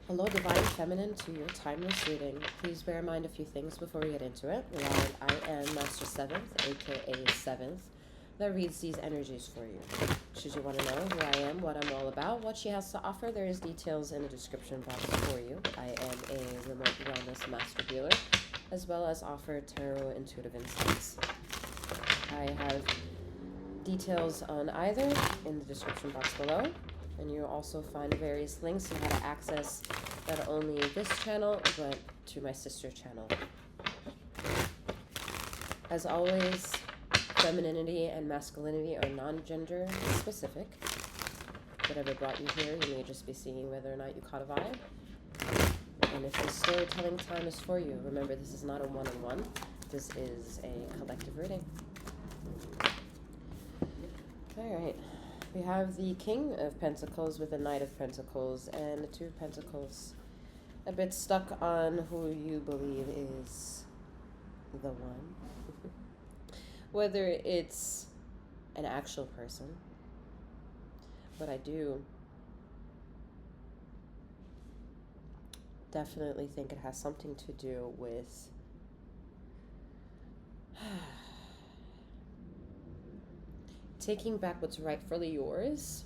Hello, Divine Feminine, to your timeless reading. Please bear in mind a few things before we get into it. I am Master Seventh, aka Seventh, that reads these energies for you. Should you want to know who I am, what I'm all about, what she has to offer, there is details in the description box for you. I am a remote wellness master healer, as well as offer tarot intuitive insights. I have details on either in the description box below. And you'll also find various links on how to access not only this channel, but to my sister channel. As always, femininity and masculinity are non-gender specific. Whatever brought you here, you may just be seeing whether or not you caught a vibe. And if this storytelling time is for you, remember this is not a one-on-one. This is a collective reading. All right. We have the King of Pentacles with the Knight of Pentacles and the Two of Pentacles. A bit stuck on who you believe is the one. Whether it's an actual person. But I do definitely think it has something to do with taking back what's rightfully yours,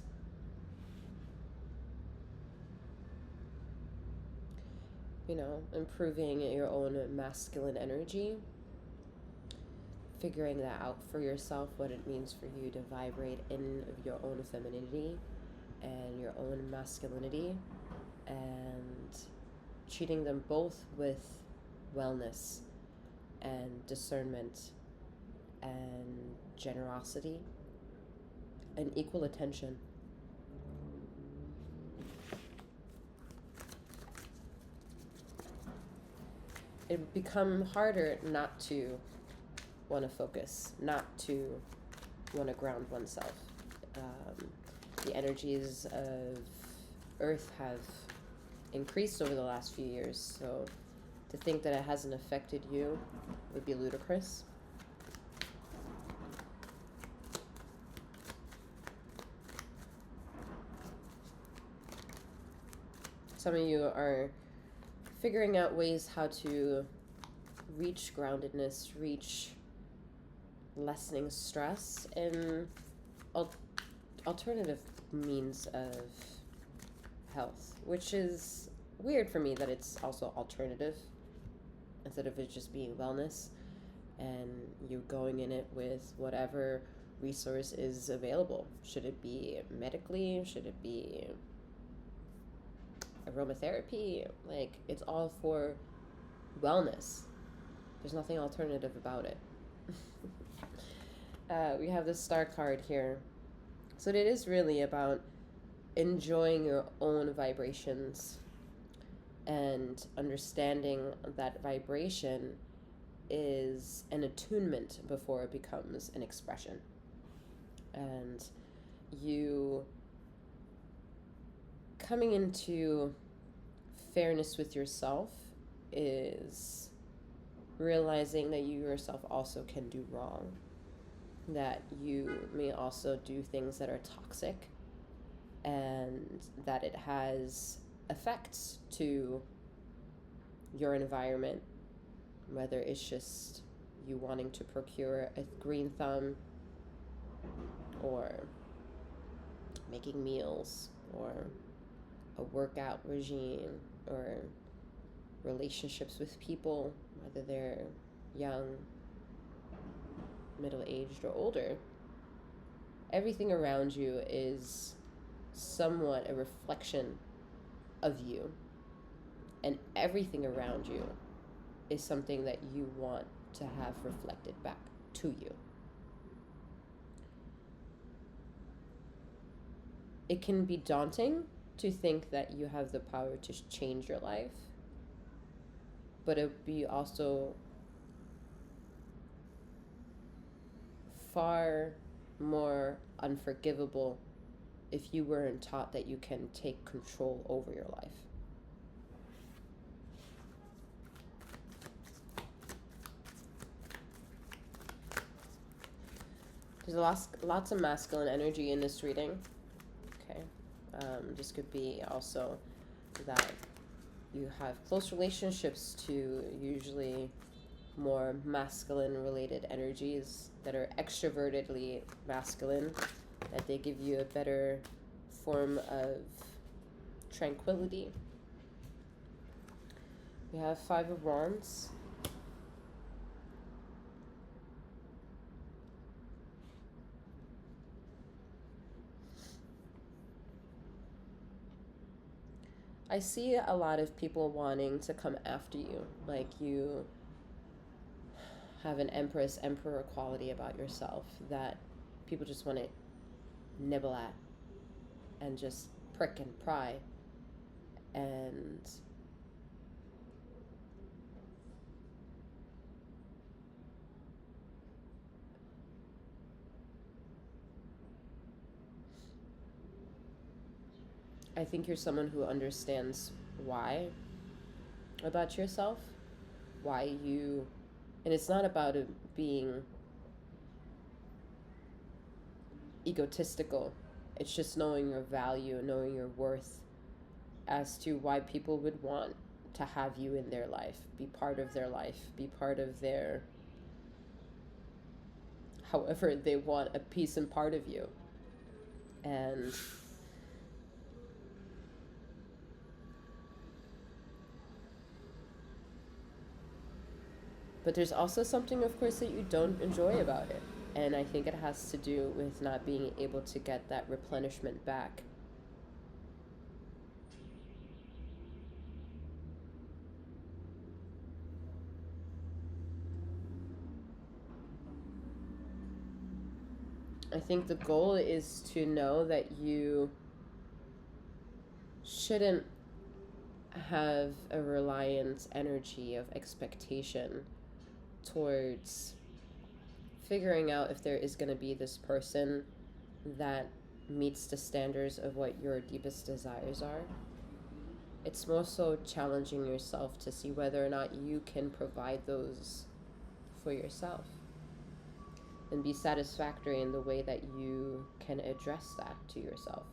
improving your own masculine energy, figuring that out for yourself, what it means for you to vibrate in your own femininity and your own masculinity, and treating them both with wellness and discernment and generosity and equal attention. It would become harder not to want to focus, not to want to ground oneself. The energies of Earth have increased over the last few years, so to think that it hasn't affected you would be ludicrous. Some of you are figuring out ways how to reach groundedness, reach lessening stress, and alternative means of health, which is weird for me that it's also alternative instead of it just being wellness, and you going in it with whatever resource is available. Should it be medically? Should it be aromatherapy? Like, it's all for wellness. There's nothing alternative about it. We have the Star card here. So it is really about enjoying your own vibrations and understanding that vibration is an attunement before it becomes an expression. And you coming into fairness with yourself is realizing that you yourself also can do wrong, that you may also do things that are toxic, and that it has effects to your environment, whether it's just you wanting to procure a green thumb, or making meals, or a workout regime, or relationships with people, whether they're young, middle-aged, or older. Everything around you is somewhat a reflection of you, and everything around you is something that you want to have reflected back to you. It can be daunting to think that you have the power to change your life, but it would be also far more unforgivable if you weren't taught that you can take control over your life. There's lots of masculine energy in this reading. Okay. This could be also that You have close relationships to usually more masculine related energies that are extrovertedly masculine, that they give you a better form of tranquility. We have Five of Wands. I see a lot of people wanting to come after you, like you have an empress emperor quality about yourself that people just want to nibble at and just prick and pry. And I think you're someone who understands why about yourself, why you, and it's not about it being egotistical. It's just knowing your value, knowing your worth, as to why people would want to have you in their life, be part of their life, be part of their, however they want a piece and part of you. And but there's also something, of course, that you don't enjoy about it. And I think it has to do with not being able to get that replenishment back. I think the goal is to know that you shouldn't have a reliant energy of expectation towards figuring out if there is going to be this person that meets the standards of what your deepest desires are. It's more so challenging yourself to see whether or not you can provide those for yourself and be satisfactory in the way that you can address that to yourself.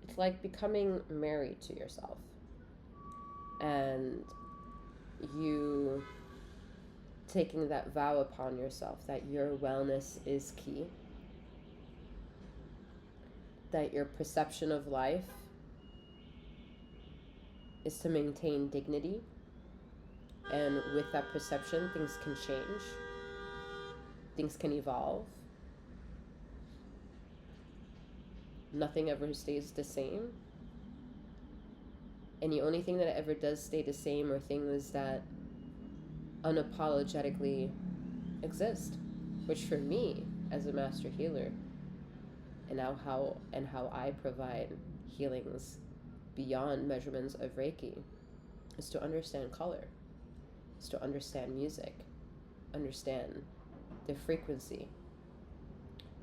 It's like becoming married to yourself, and you taking that vow upon yourself that your wellness is key, that your perception of life is to maintain dignity, and with that perception, things can change, things can evolve. Nothing ever stays the same. And the only thing that ever does stay the same are things that unapologetically exist, which for me as a master healer, and how I provide healings beyond measurements of Reiki, is to understand color, is to understand music, understand the frequency,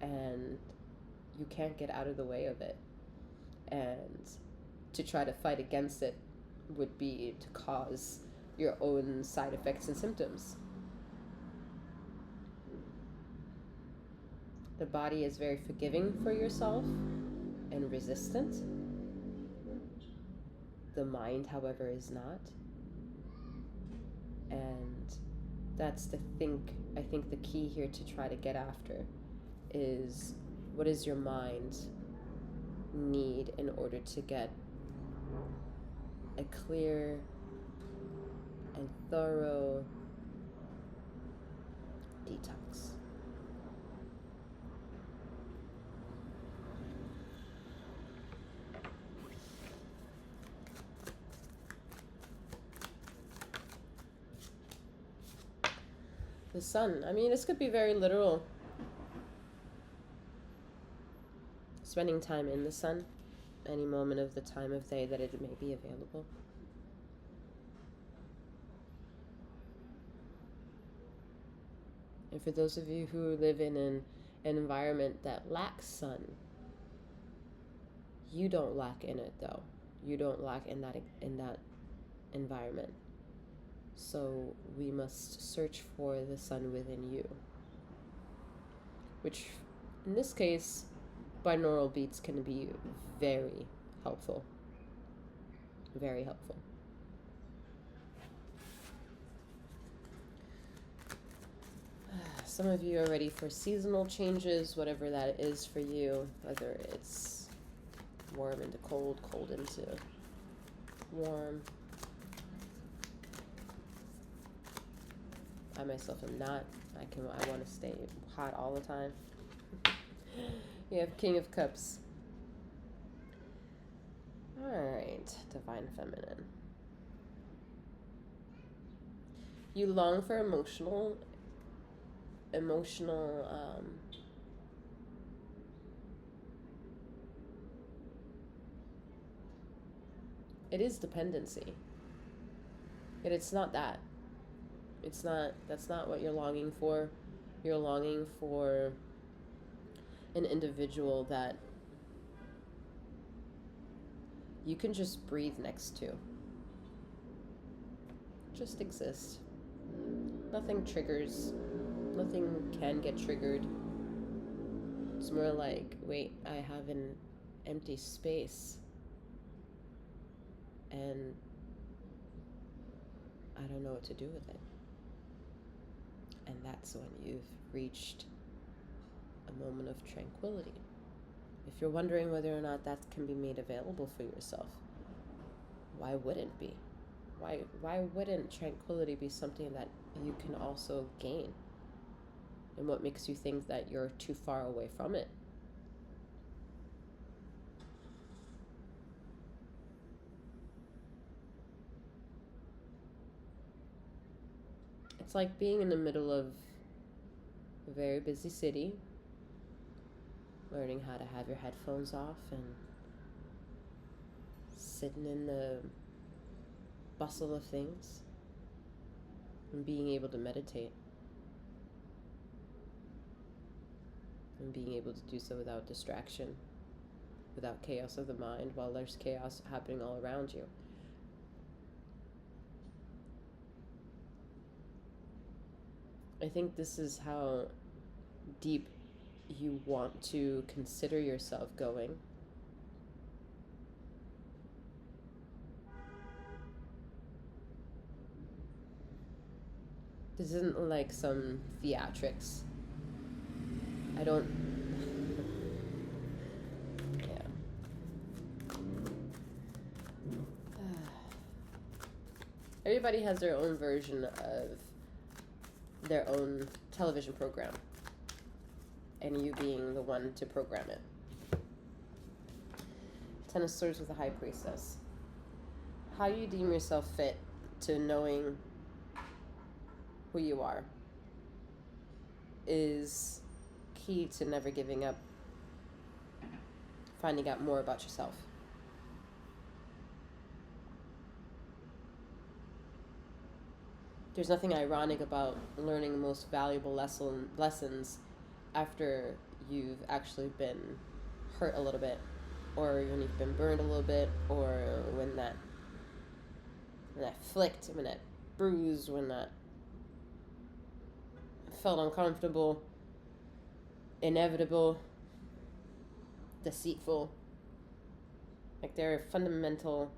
and you can't get out of the way of it. And to try to fight against it would be to cause your own side effects and symptoms. The body is very forgiving for yourself and resistant. The mind, however, is not. And that's I think the key here to try to get after is, what does your mind need in order to get a clear and thorough detox? The sun. I mean, this could be very literal. Spending time in the sun, any moment of the time of day that it may be available. And for those of you who live in an environment that lacks sun, you don't lack in it though. You don't lack in that environment. So we must search for the sun within you, which in this case, binaural beats can be very helpful. Very helpful. Some of you are ready for seasonal changes, whatever that is for you, whether it's warm into cold, cold into warm. I myself am not. I want to stay hot all the time. You have King of Cups. Alright, Divine Feminine. You long for emotional, it is dependency. Yet it's not that. That's not what you're longing for. You're longing for an individual that you can just breathe next to. Just exist. Nothing triggers. Nothing can get triggered. It's more like, wait, I have an empty space. And I don't know what to do with it. And that's when you've reached a moment of tranquility. If you're wondering whether or not that can be made available for yourself, why wouldn't it be? Why wouldn't tranquility be something that you can also gain? And what makes you think that you're too far away from it? It's like being in the middle of a very busy city, learning how to have your headphones off and sitting in the bustle of things and being able to meditate and being able to do so without distraction, without chaos of the mind, while there's chaos happening all around you. I think this is how deep you want to consider yourself going. This isn't like some theatrics. I don't... yeah. Everybody has their own version of their own television program, and you being the one to program it. Ten of Swords with the High Priestess. How you deem yourself fit to knowing who you are is key to never giving up, finding out more about yourself. There's nothing ironic about learning the most valuable lessons after you've actually been hurt a little bit, or when you've been burned a little bit, or when that flicked, when that bruised, when that felt uncomfortable, inevitable, deceitful. Like, there are fundamental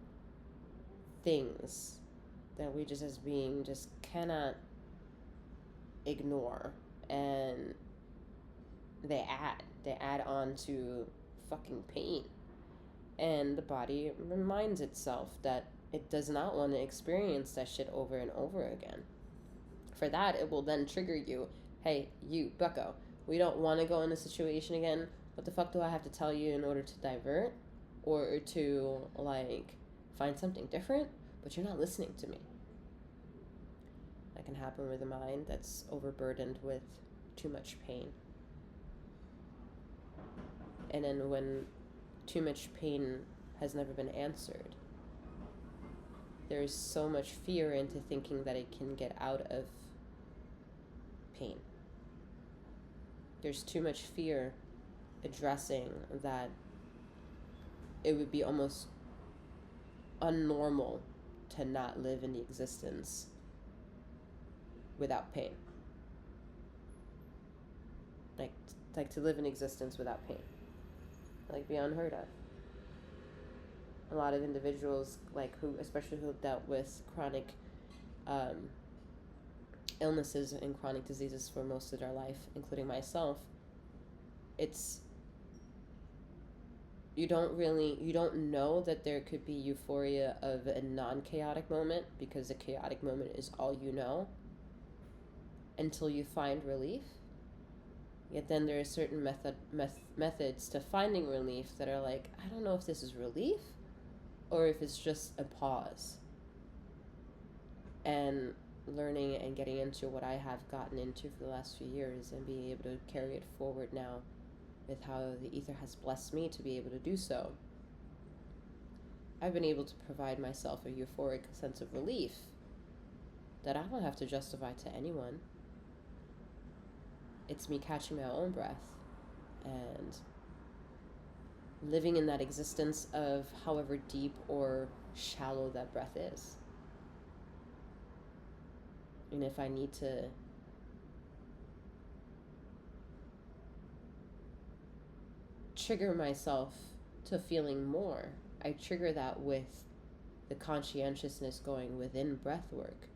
things that we just as being just cannot ignore, and they add on to fucking pain, and the body reminds itself that it does not want to experience that shit over and over again. For that, it will then trigger you, hey, you, bucko, we don't want to go in this situation again. What the fuck do I have to tell you in order to divert or to, like, find something different? But you're not listening to me. That can happen with a mind that's overburdened with too much pain. And then when too much pain has never been answered, there's so much fear into thinking that it can get out of pain. There's too much fear addressing that it would be almost unnormal to not live in the existence without pain. Like to live in existence without pain. Like, be unheard of. A lot of individuals, like, who, especially who dealt with chronic illnesses and chronic diseases for most of their life, including myself, it's you don't know that there could be euphoria of a non-chaotic moment, because the chaotic moment is all you know, until you find relief. Yet then there are certain methods to finding relief that are like, I don't know if this is relief or if it's just a pause. And learning and getting into what I have gotten into for the last few years, and being able to carry it forward now with how the ether has blessed me to be able to do so, I've been able to provide myself a euphoric sense of relief that I don't have to justify to anyone. It's me catching my own breath and living in that existence of however deep or shallow that breath is. And if I need to trigger myself to feeling more, I trigger that with the conscientiousness going within breath work.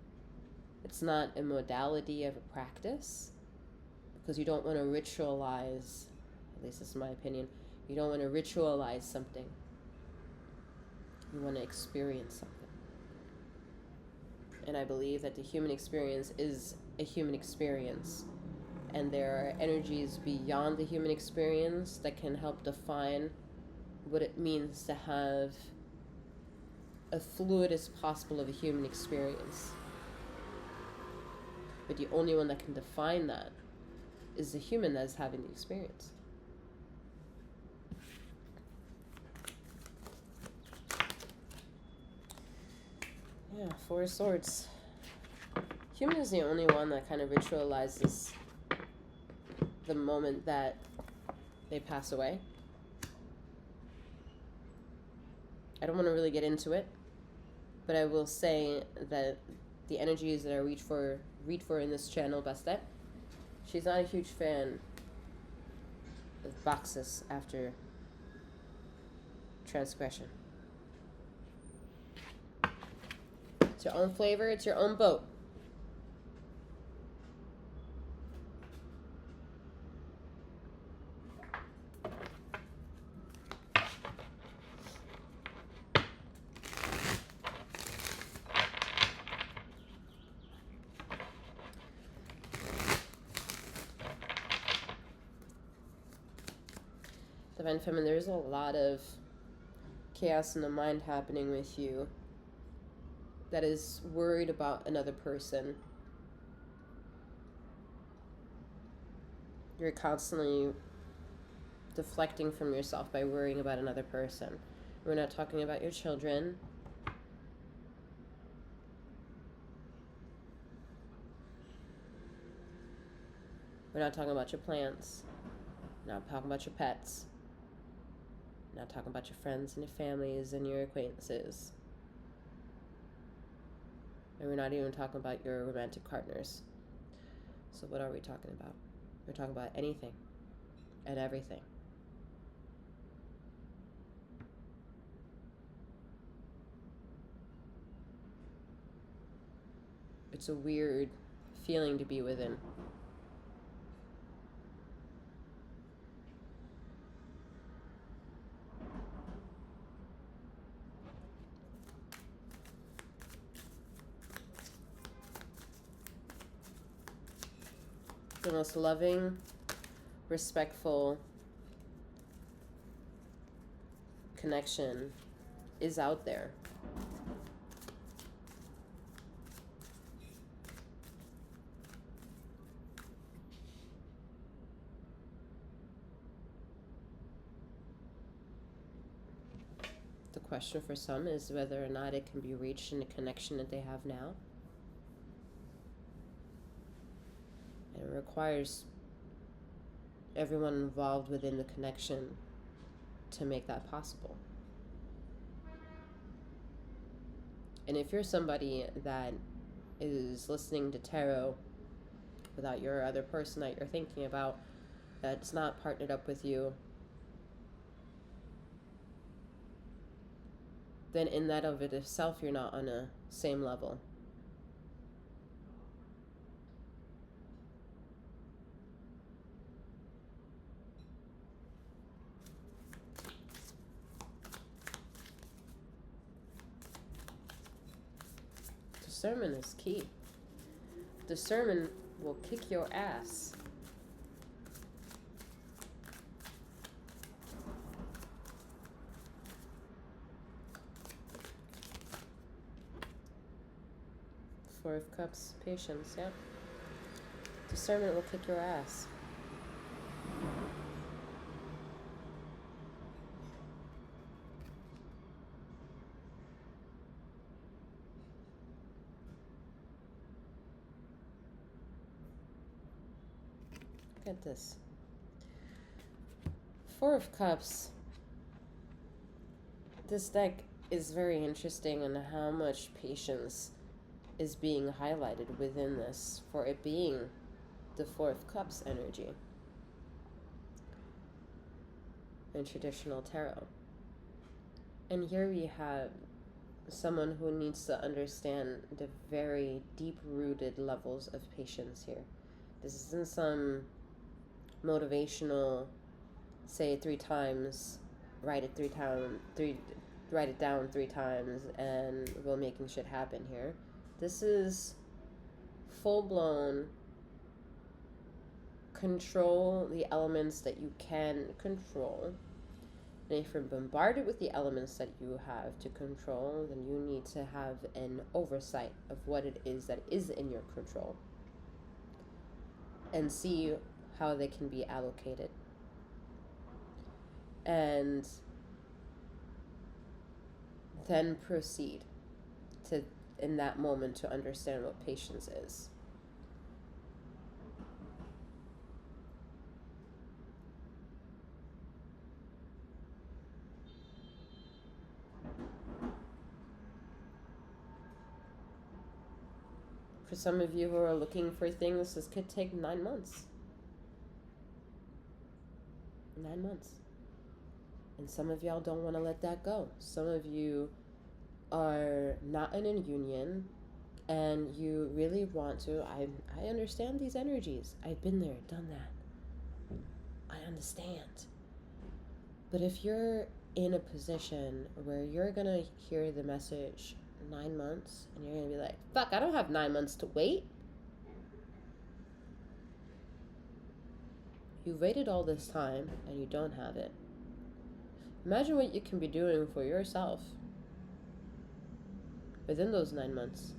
It's not a modality of a practice, because you don't want to ritualize, at least this is my opinion, you don't want to ritualize something. You want to experience something. And I believe that the human experience is a human experience. And there are energies beyond the human experience that can help define what it means to have a fluid as possible of a human experience. But the only one that can define that is the human that is having the experience. Yeah, Four of Swords. Human is the only one that kind of ritualizes the moment that they pass away. I don't want to really get into it, but I will say that the energies that I read for in this channel, Bastet, she's not a huge fan of boxes after transgression. It's your own flavor, it's your own boat. Divine Feminine, there's a lot of chaos in the mind happening with you that is worried about another person. You're constantly deflecting from yourself by worrying about another person. We're not talking about your children. We're not talking about your plants. We're not talking about your pets. We're not talking about your friends and your families and your acquaintances. And we're not even talking about your romantic partners. So what are we talking about? We're talking about anything and everything. It's a weird feeling to be within. The most loving, respectful connection is out there. The question for some is whether or not it can be reached in the connection that they have now. And it requires everyone involved within the connection to make that possible. And if you're somebody that is listening to tarot without your other person that you're thinking about, that's not partnered up with you, then in that of it itself, you're not on a same level. discernment is key. Discernment will kick your ass. Four of Cups, patience, yeah. Discernment will kick your ass. Look at this. Four of Cups. This deck is very interesting in how much patience is being highlighted within this, for it being the Four of Cups energy in traditional tarot. And here we have someone who needs to understand the very deep-rooted levels of patience here. This isn't some motivational, say it 3 times, write it down 3 times, and we're making shit happen here. This is full-blown control the elements that you can control. And if you're bombarded with the elements that you have to control, then you need to have an oversight of what it is that is in your control and see how they can be allocated. And then proceed to, in that moment, to understand what patience is. For some of you who are looking for things, this could take 9 months. 9 months. And some of y'all don't want to let that go. Some of you are not in a union and you really want to. I understand these energies. I've been there, done that. I understand. But if you're in a position where you're going to hear the message 9 months and you're going to be like, fuck, I don't have 9 months to wait. You've waited all this time and you don't have it. Imagine what you can be doing for yourself within those 9 months.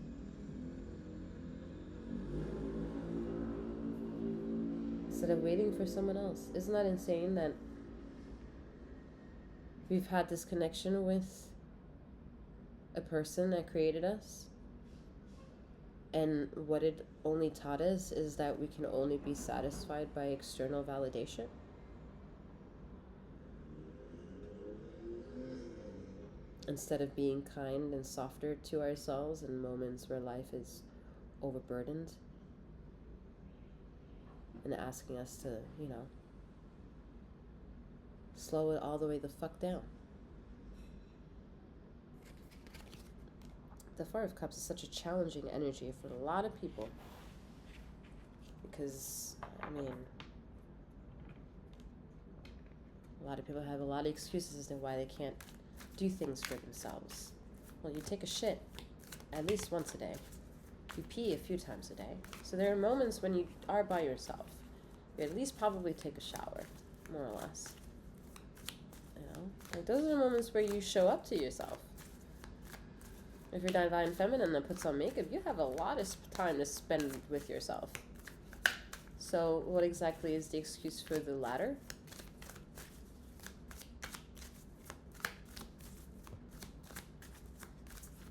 Instead of waiting for someone else. Isn't that insane that we've had this connection with a person that created us? And what it only taught us is that we can only be satisfied by external validation. Instead of being kind and softer to ourselves in moments where life is overburdened. And asking us to, slow it all the way the fuck down. The Four of Cups is such a challenging energy for a lot of people. Because, a lot of people have a lot of excuses as to why they can't do things for themselves. Well, you take a shit at least once a day. You pee a few times a day. So there are moments when you are by yourself. You at least probably take a shower, more or less. Like those are the moments where you show up to yourself. If you're divine feminine that puts on makeup, you have a lot of time to spend with yourself. So what exactly is the excuse for the latter?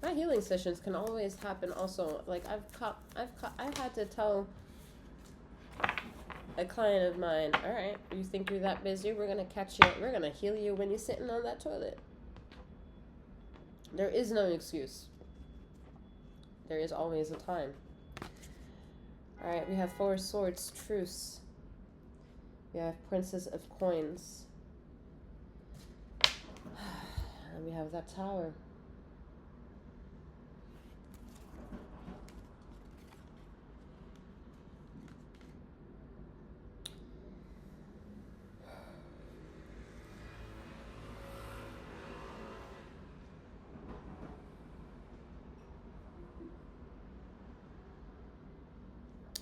My healing sessions can always happen also. Like I've had to tell a client of mine, all right, you think you're that busy? We're going to catch you. We're going to heal you when you're sitting on that toilet. There is no excuse. There is always a time. All right, we have Four Swords, Truce. We have Princess of Coins. And we have that Tower.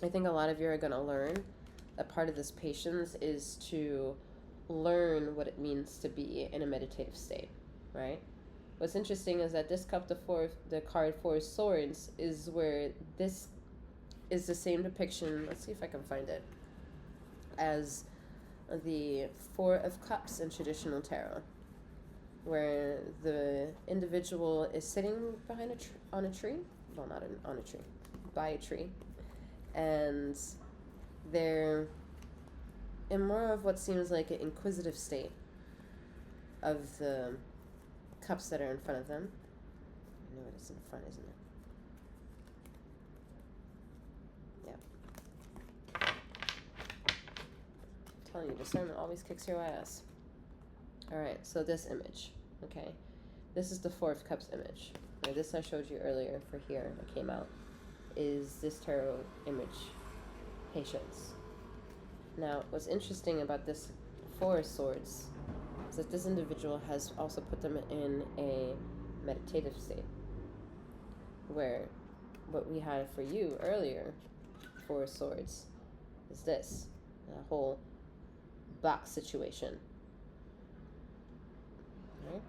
I think a lot of you are going to learn that part of this patience is to learn what it means to be in a meditative state, right? What's interesting is that this cup, the card Four of Swords, is where this is the same depiction. Let's see if I can find it. As the Four of Cups in traditional tarot, where the individual is sitting behind on a tree. Well, not on a tree, by a tree, and they're in more of what seems like an inquisitive state of the cups that are in front of them. I know it is in front, isn't it? Yeah. I'm telling you, discernment always kicks your ass. Alright, so this image, okay? This is the Four of Cups image. Right, this I showed you earlier for here, that came out, is this tarot image, patience. Now, what's interesting about this Four of Swords is that this individual has also put them in a meditative state, where what we had for you earlier, Four of Swords, is this, a whole box situation. Right?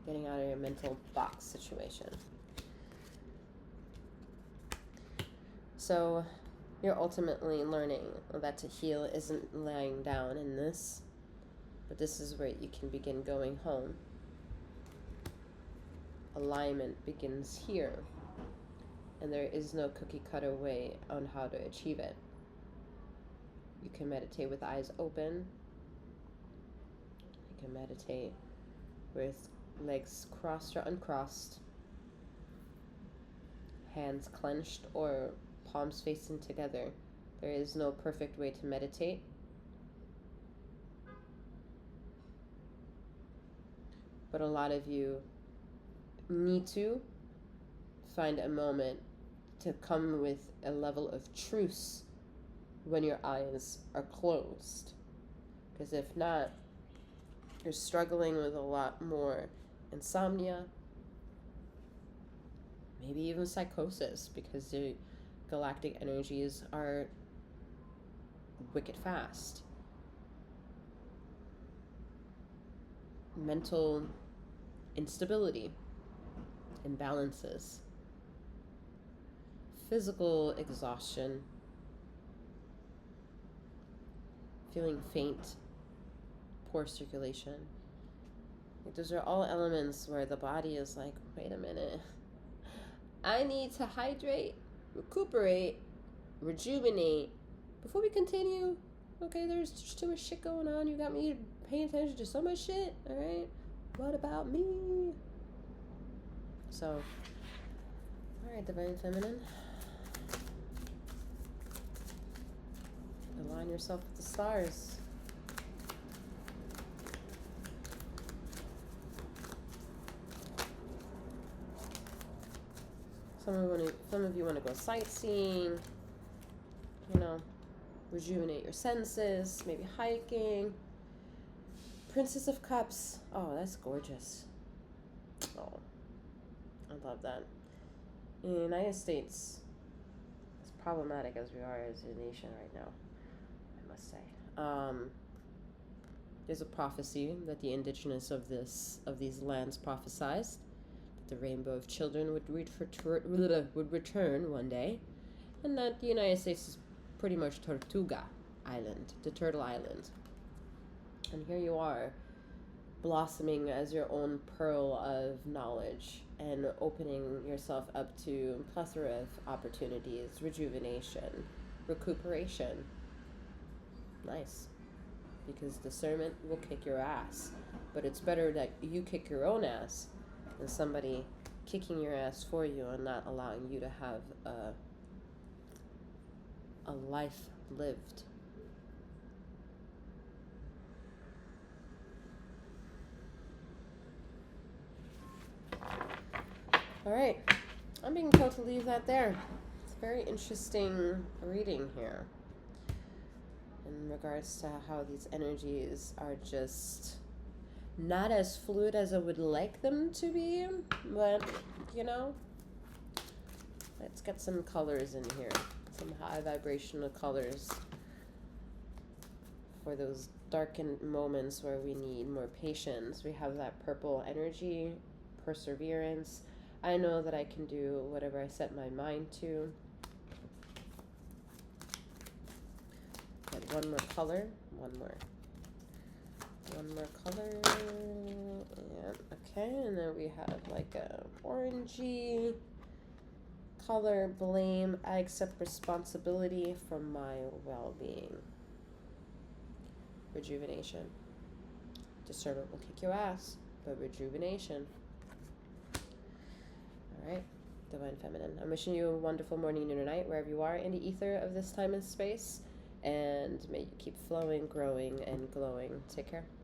Getting out of your mental box situation. So you're ultimately learning that to heal isn't lying down in this, but this is where you can begin going home. Alignment begins here, and there is no cookie cutter way on how to achieve it. You can meditate with eyes open. You can meditate with legs crossed or uncrossed, hands clenched or palms facing together. There is no perfect way to meditate. But a lot of you need to find a moment to come with a level of truce when your eyes are closed. Because if not, you're struggling with a lot more insomnia, maybe even psychosis, because the galactic energies are wicked fast. Mental instability, imbalances, physical exhaustion, feeling faint, poor circulation. Like, those are all elements where the body is like, wait a minute, I need to hydrate, recuperate, rejuvenate before we continue. Okay, there's just too much shit going on. You got me paying attention to so much shit. All right, what about me? So, all right, Divine Feminine, align yourself with the stars. Some of you want to go sightseeing, rejuvenate your senses, maybe hiking. Princess of Cups. Oh, that's gorgeous. Oh, I love that. In the United States, as problematic as we are as a nation right now, I must say, there's a prophecy that the indigenous of these lands prophesized. The rainbow of children would return one day, and that the United States is pretty much Tortuga Island, the turtle island. And here you are, blossoming as your own pearl of knowledge and opening yourself up to a plethora of opportunities, rejuvenation, recuperation. Nice. Because discernment will kick your ass, but it's better that you kick your own ass than somebody kicking your ass for you and not allowing you to have a life lived. All right, I'm being told to leave that there. It's a very interesting reading here in regards to how these energies are just not as fluid as I would like them to be, but let's get some colors in here. Let's some high vibrational colors for those darkened moments where we need more patience. We have that purple energy, perseverance. I know that I can do whatever I set my mind to. And one more color, one more color. Yeah, okay, and then we have like a orangey color, blame. I accept responsibility for my well-being. Rejuvenation. Discernment will kick your ass, but rejuvenation. Alright, Divine Feminine. I'm wishing you a wonderful morning, noon, or night, wherever you are in the ether of this time and space. And may you keep flowing, growing, and glowing. Take care.